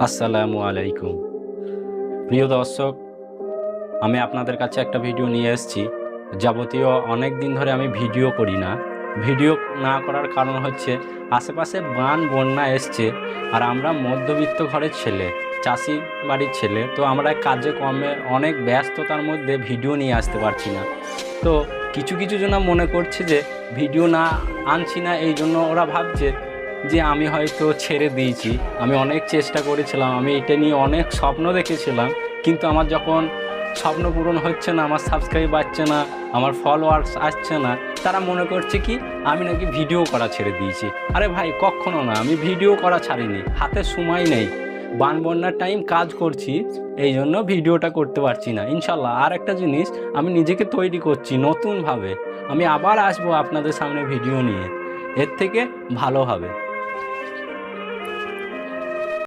আসসালামু আলাইকুম। প্রিয় দর্শক, আমি আপনাদের কাছে একটা ভিডিও নিয়ে এসেছি। যাবতীয় অনেক দিন ধরে আমি ভিডিও করি না। ভিডিও না করার কারণ হচ্ছে আশেপাশে বন্যা এসছে, আর আমরা মধ্যবিত্ত ঘরের ছেলে, চাষি বাড়ির ছেলে, তো আমরা কাজে কর্মে অনেক ব্যস্ততার মধ্যে ভিডিও নিয়ে আসতে পারছি না। তো কিছু কিছু জন মনে করছে যে ভিডিও না আনছি না, এই জন্য ওরা ভাবছে যে আমি হয়তো ছেড়ে দিয়েছি। আমি অনেক চেষ্টা করেছিলাম, আমি এটা নিয়ে অনেক স্বপ্ন দেখেছিলাম, কিন্তু আমার যখন স্বপ্ন পূরণ হচ্ছে না, আমার সাবস্ক্রাইব বাড়ছে না, আমার ফলোয়ার্স আসছে না, তারা মনে করছে কি আমি নাকি ভিডিও করা ছেড়ে দিয়েছি। আরে ভাই, কখনো না, আমি ভিডিও করা ছাড়িনি, হাতে সময় নেই, বন্যার টাইম কাজ করছি, এই জন্য ভিডিওটা করতে পারছি না। ইনশাল্লাহ আর একটা জিনিস, আমি নিজেকে তৈরি করছি নতুনভাবে, আমি আবার আসবো আপনাদের সামনে ভিডিও নিয়ে, এর থেকে ভালো হবে।